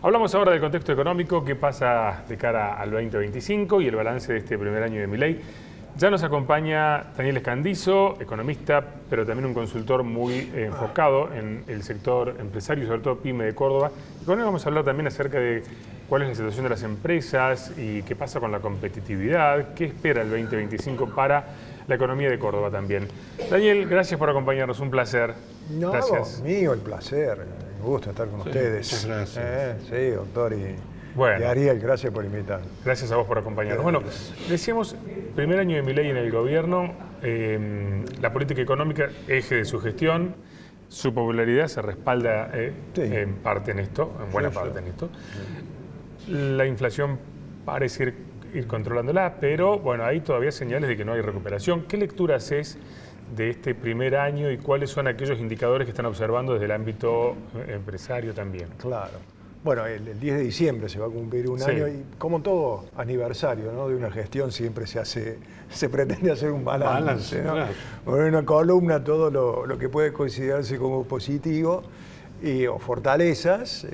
Hablamos ahora del contexto económico, qué pasa de cara al 2025 y el balance de este primer año de Milei. Ya nos acompaña Daniel Escandizo, economista, pero también un consultor muy enfocado en el sector empresario y sobre todo PYME de Córdoba. Y con él vamos a hablar también acerca de cuál es la situación de las empresas y qué pasa con la competitividad, qué espera el 2025 para la economía de Córdoba también. Daniel, gracias por acompañarnos, un placer. No, gracias. Mío el placer, un gusto estar con ustedes. Muchas gracias. Sí, doctor y Ariel, gracias por invitarme. Gracias a vos por acompañarnos. Bueno, decíamos, primer año de Milei en el gobierno, la política económica, eje de su gestión, su popularidad se respalda en parte en esto, en buena parte en esto. La inflación parece ir controlándola, pero bueno, hay todavía señales de que no hay recuperación. ¿Qué lectura haces de este primer año y cuáles son aquellos indicadores que están observando desde el ámbito empresario también? Claro. Bueno, el 10 de diciembre se va a cumplir un año y como todo aniversario, ¿no?, de una gestión siempre se pretende hacer un balance, ¿no? Claro. Poner en una columna todo lo que puede considerarse como positivo o fortalezas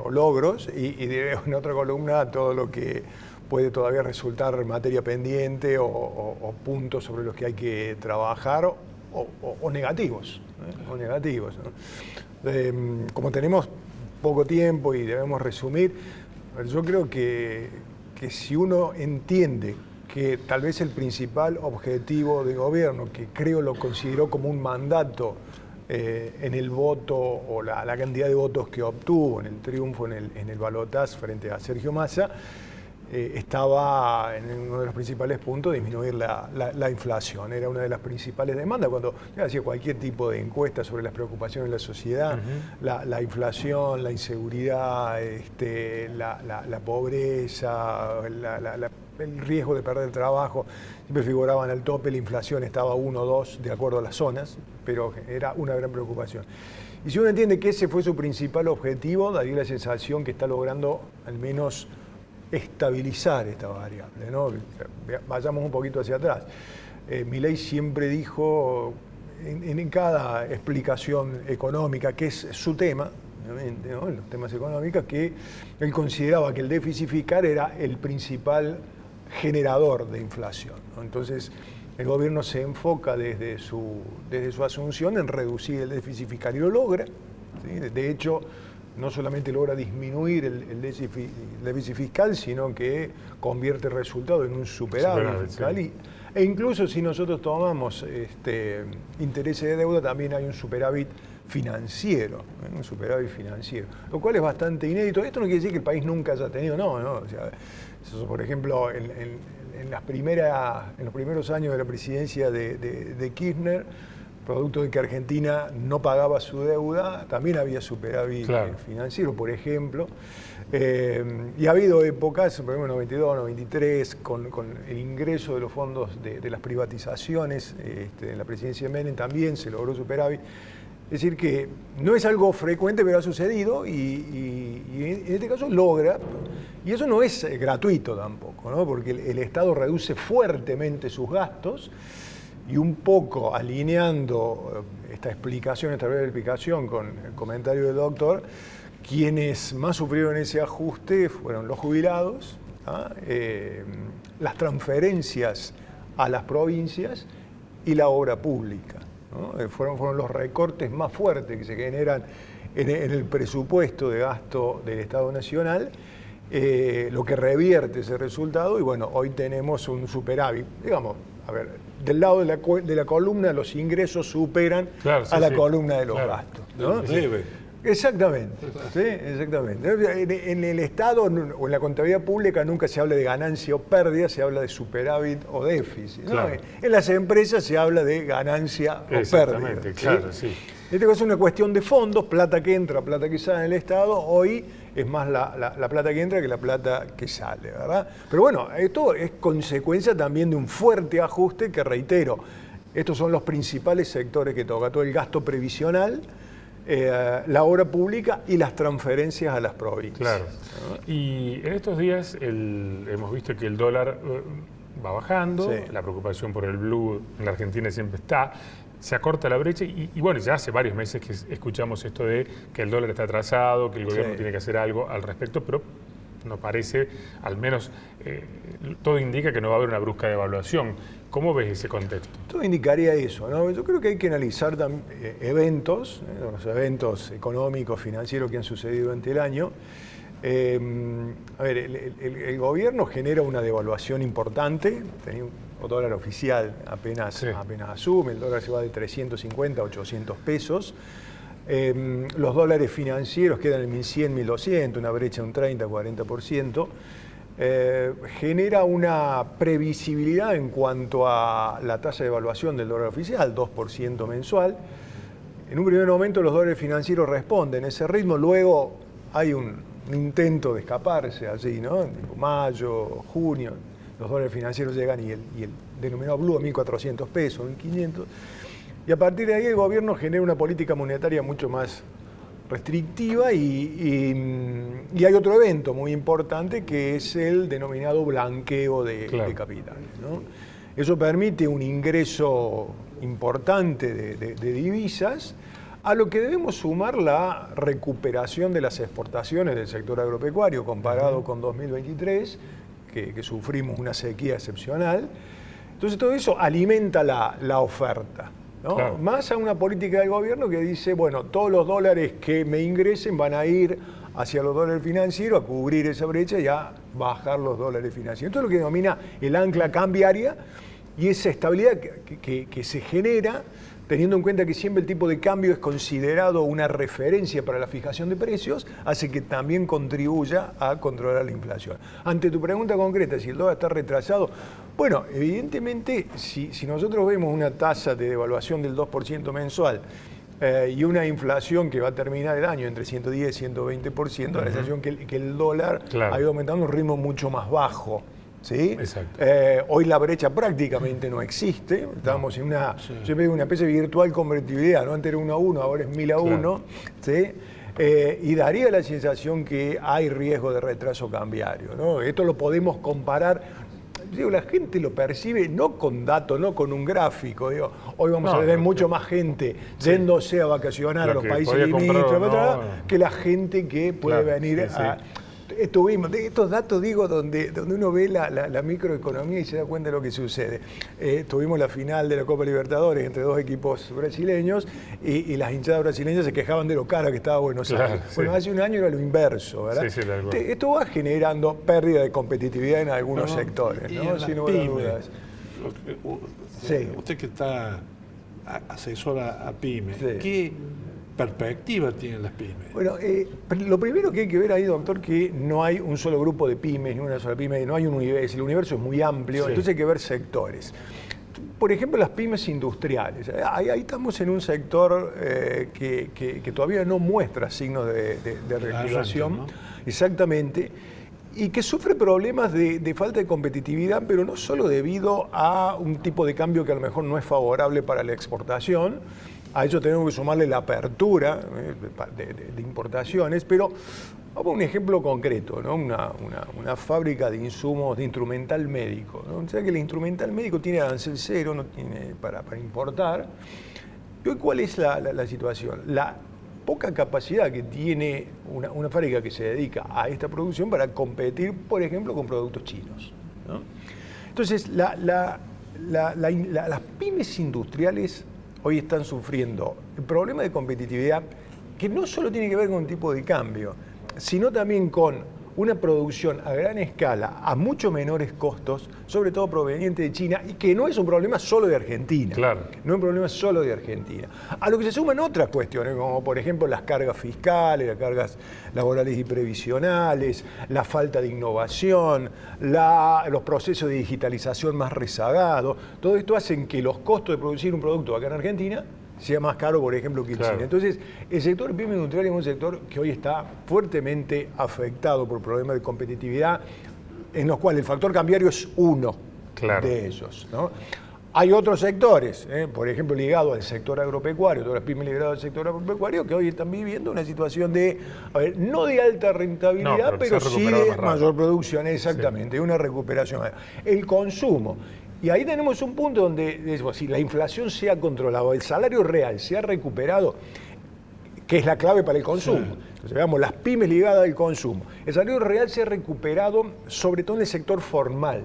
o logros y en otra columna todo lo que puede todavía resultar materia pendiente o puntos sobre los que hay que trabajar o negativos, ¿no? Como tenemos poco tiempo y debemos resumir, yo creo que si uno entiende que tal vez el principal objetivo de gobierno, que creo lo consideró como un mandato en el voto o la cantidad de votos que obtuvo en el triunfo en el balotaje frente a Sergio Massa, estaba en uno de los principales puntos disminuir la inflación. Era una de las principales demandas. Cuando hacía cualquier tipo de encuesta sobre las preocupaciones de la sociedad, la inflación, la inseguridad, la pobreza, el riesgo de perder el trabajo, siempre figuraban al tope. La inflación estaba 1 o 2 de acuerdo a las zonas, pero era una gran preocupación. Y si uno entiende que ese fue su principal objetivo, daría la sensación que está logrando al menos estabilizar esta variable, ¿no? Vayamos un poquito hacia atrás. Milei siempre dijo en cada explicación económica, que es su tema, obviamente, ¿no?, en los temas económicos, que él consideraba que el déficit fiscal era el principal generador de inflación, ¿no? Entonces, el gobierno se enfoca desde su asunción en reducir el déficit fiscal y lo logra, ¿sí? De hecho, no solamente logra disminuir el déficit fiscal, sino que convierte el resultado en un superávit fiscal. Sí. E incluso si nosotros tomamos intereses de deuda, también hay un superávit financiero, lo cual es bastante inédito. Esto no quiere decir que el país nunca haya tenido, no. O sea, eso, por ejemplo, en los primeros años de la presidencia de Kirchner, producto de que Argentina no pagaba su deuda, también había superávit financiero, por ejemplo. Y ha habido épocas, por ejemplo, en 92, 93, con el ingreso de los fondos de las privatizaciones, en la presidencia de Menem también se logró superávit. Es decir, que no es algo frecuente, pero ha sucedido y en este caso logra. Y eso no es gratuito tampoco, ¿no?, porque el Estado reduce fuertemente sus gastos. Y un poco alineando esta explicación, esta breve explicación con el comentario del doctor, quienes más sufrieron ese ajuste fueron los jubilados, las transferencias a las provincias y la obra pública, ¿no? Fueron los recortes más fuertes que se generan en el presupuesto de gasto del Estado Nacional, lo que revierte ese resultado. Y bueno, hoy tenemos un superávit, digamos, del lado de la columna los ingresos superan a la columna de los gastos, ¿no? Exactamente, ¿sí? Exactamente. En el Estado o en la contabilidad pública nunca se habla de ganancia o pérdida, se habla de superávit o déficit, ¿no? En las empresas se habla de ganancia o pérdida. Claro, sí. En este caso es una cuestión de fondos, plata que entra, plata que sale en el Estado. Hoy es más la plata que entra que la plata que sale, ¿verdad? Pero bueno, esto es consecuencia también de un fuerte ajuste que, reitero, estos son los principales sectores que toca: todo el gasto previsional, la obra pública y las transferencias a las provincias. Claro. Y en estos días hemos visto que el dólar va bajando, la preocupación por el blue en la Argentina siempre está. se acorta la brecha y bueno, ya hace varios meses que escuchamos esto de que el dólar está atrasado, que el gobierno tiene que hacer algo al respecto, pero no parece, al menos todo indica que no va a haber una brusca devaluación. ¿Cómo ves ese contexto? Todo indicaría eso, ¿no? Yo creo que hay que analizar eventos, los eventos económicos, financieros que han sucedido durante el año. A ver, el gobierno genera una devaluación importante, tenía un dólar oficial apenas asume, el dólar se va de 350 a 800 pesos. Los dólares financieros quedan en 1100, 1200, una brecha de un 30-40%. Genera una previsibilidad en cuanto a la tasa de evaluación del dólar oficial, 2% mensual. En un primer momento los dólares financieros responden a ese ritmo, luego hay un intento de escaparse allí, ¿no? En mayo, junio, los dólares financieros llegan y el denominado blue a 1.400 pesos, 1.500. Y a partir de ahí el gobierno genera una política monetaria mucho más restrictiva y hay otro evento muy importante que es el denominado blanqueo de capitales, ¿no? Eso permite un ingreso importante de divisas, a lo que debemos sumar la recuperación de las exportaciones del sector agropecuario comparado con 2023, que sufrimos una sequía excepcional. Entonces todo eso alimenta la oferta, ¿no? Claro. Más a una política del gobierno que dice, bueno, todos los dólares que me ingresen van a ir hacia los dólares financieros a cubrir esa brecha y a bajar los dólares financieros. Esto es lo que denomina el ancla cambiaria y esa estabilidad que se genera teniendo en cuenta que siempre el tipo de cambio es considerado una referencia para la fijación de precios, hace que también contribuya a controlar la inflación. Ante tu pregunta concreta, si el dólar está retrasado, bueno, evidentemente, si nosotros vemos una tasa de devaluación del 2% mensual y una inflación que va a terminar el año entre 110 y 120%, la sensación que el dólar ha ido aumentando a un ritmo mucho más bajo. ¿Sí? Hoy la brecha prácticamente no existe, estamos en una, yo veo una especie de virtual convertibilidad, ¿no? Antes era 1 a 1, ahora es 1000 a 1, ¿sí? Y daría la sensación que hay riesgo de retraso cambiario, ¿no? Esto lo podemos comparar, digo, la gente lo percibe no con datos, no con un gráfico, digo, hoy vamos a tener mucho más gente yéndose a vacacionar a los países limítrofes que la gente que puede venir a... Estuvimos, de estos datos digo, donde uno ve la microeconomía y se da cuenta de lo que sucede. Tuvimos la final de la Copa Libertadores entre dos equipos brasileños y las hinchadas brasileñas se quejaban de lo cara que estaba Buenos Aires. Bueno, hace un año era lo inverso, ¿verdad? Esto va generando pérdida de competitividad en algunos sectores, ¿no? Sin lugar a dudas. Usted que está asesora a PYME, ¿qué perspectiva tienen las pymes? Bueno, lo primero que hay que ver ahí, doctor, que no hay un solo grupo de pymes, ni una sola pyme, no hay un universo, el universo es muy amplio, entonces hay que ver sectores. Por ejemplo, las pymes industriales. Ahí estamos en un sector que todavía no muestra signos de reactivación, ¿no? Exactamente, y que sufre problemas de falta de competitividad, pero no solo debido a un tipo de cambio que a lo mejor no es favorable para la exportación. A eso tenemos que sumarle la apertura de importaciones, pero vamos a un ejemplo concreto, ¿no? Una fábrica de insumos de instrumental médico, ¿no? O sea que el instrumental médico tiene arancel cero, no tiene para importar. ¿Y cuál es la situación? La poca capacidad que tiene una fábrica que se dedica a esta producción para competir, por ejemplo, con productos chinos, ¿no? Entonces, las pymes industriales hoy están sufriendo el problema de competitividad que no solo tiene que ver con un tipo de cambio, sino también con una producción a gran escala, a mucho menores costos, sobre todo proveniente de China, y que no es un problema solo de Argentina. Claro. No es un problema solo de Argentina. A lo que se suman otras cuestiones, como por ejemplo las cargas fiscales, las cargas laborales y previsionales, la falta de innovación, los procesos de digitalización más rezagados. Todo esto hacen que los costos de producir un producto acá en Argentina sea más caro, por ejemplo, que en China. Entonces, el sector pyme industrial es un sector que hoy está fuertemente afectado por problemas de competitividad, en los cuales el factor cambiario es uno de ellos, ¿no? Hay otros sectores, por ejemplo, ligados al sector agropecuario, todas las pymes ligadas al sector agropecuario, que hoy están viviendo una situación de, no de alta rentabilidad, pero sí de mayor producción, exactamente, una recuperación. El consumo. Y ahí tenemos un punto donde, si la inflación se ha controlado, el salario real se ha recuperado, que es la clave para el consumo. Sí. Entonces, veamos, las pymes ligadas al consumo. El salario real se ha recuperado, sobre todo en el sector formal.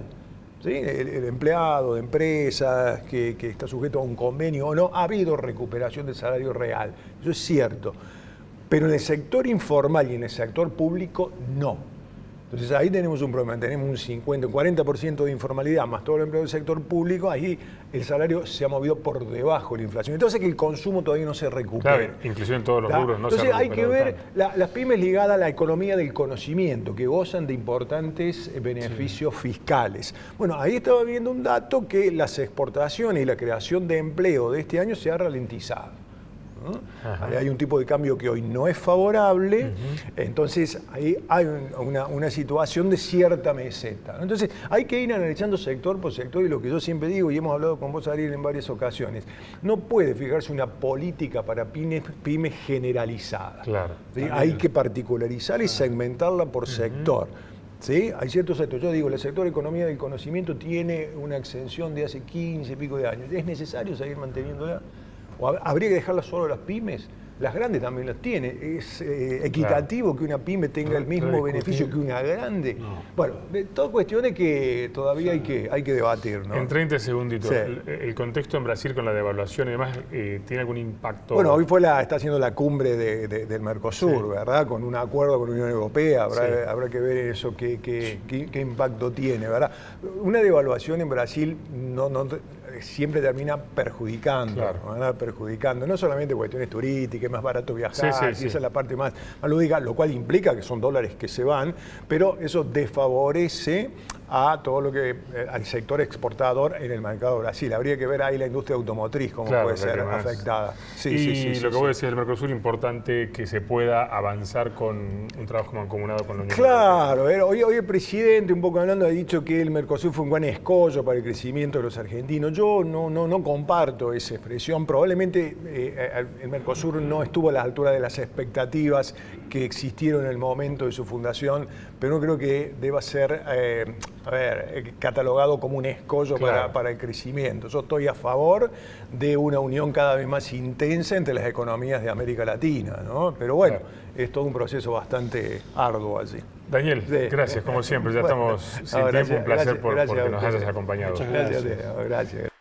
¿Sí? El empleado de empresas que está sujeto a un convenio o no, ha habido recuperación del salario real. Eso es cierto. Pero en el sector informal y en el sector público, no. Entonces ahí tenemos un problema, tenemos un 50, un 40% de informalidad, más todo el empleo del sector público, ahí el salario se ha movido por debajo de la inflación. Entonces que el consumo todavía no se recupera. Claro, inclusive en todos los rubros no se ha recuperado. Entonces hay que ver las pymes ligadas a la economía del conocimiento, que gozan de importantes beneficios fiscales. Bueno, ahí estaba viendo un dato que las exportaciones y la creación de empleo de este año se ha ralentizado. Hay un tipo de cambio que hoy no es favorable, entonces ahí hay una situación de cierta meseta. Entonces hay que ir analizando sector por sector y lo que yo siempre digo, y hemos hablado con vos, Ariel, en varias ocasiones, no puede fijarse una política para pymes generalizada. Claro. ¿Sí? Hay que particularizar y segmentarla por sector. ¿Sí? Hay ciertos sectores, yo digo, el sector economía del conocimiento tiene una exención de hace 15 y pico de años. ¿Es necesario seguir manteniéndola? ¿O habría que dejarla solo a las pymes? Las grandes también las tienen. ¿Es equitativo que una pyme tenga el mismo beneficio que una grande? No. Bueno, todas cuestiones que todavía hay que debatir, ¿no? En 30 segunditos, el contexto en Brasil con la devaluación y demás, ¿tiene algún impacto? Bueno, hoy está haciendo la cumbre del Mercosur, ¿verdad? Con un acuerdo con la Unión Europea, habrá que ver eso, qué impacto tiene, ¿verdad? Una devaluación en Brasil siempre termina perjudicando, ¿verdad? Perjudicando, no solamente cuestiones turísticas, es más barato viajar, y esa es la parte más lúdica, lo cual implica que son dólares que se van, pero eso desfavorece a todo lo que al sector exportador en el mercado de Brasil. Habría que ver ahí la industria automotriz cómo puede ser afectada. Y lo que vos decís del Mercosur, importante que se pueda avanzar con un trabajo mancomunado con la Unión Europea. Claro, hoy el presidente, un poco hablando, ha dicho que el Mercosur fue un buen escollo para el crecimiento de los argentinos. Yo no comparto esa expresión. Probablemente el Mercosur no estuvo a la altura de las expectativas que existieron en el momento de su fundación, pero no creo que deba ser catalogado como un escollo para el crecimiento. Yo estoy a favor de una unión cada vez más intensa entre las economías de América Latina, ¿no? Pero bueno, es todo un proceso bastante arduo allí. Daniel, gracias, como siempre, ya estamos sin tiempo, un placer porque nos hayas acompañado. Muchas gracias. Gracias.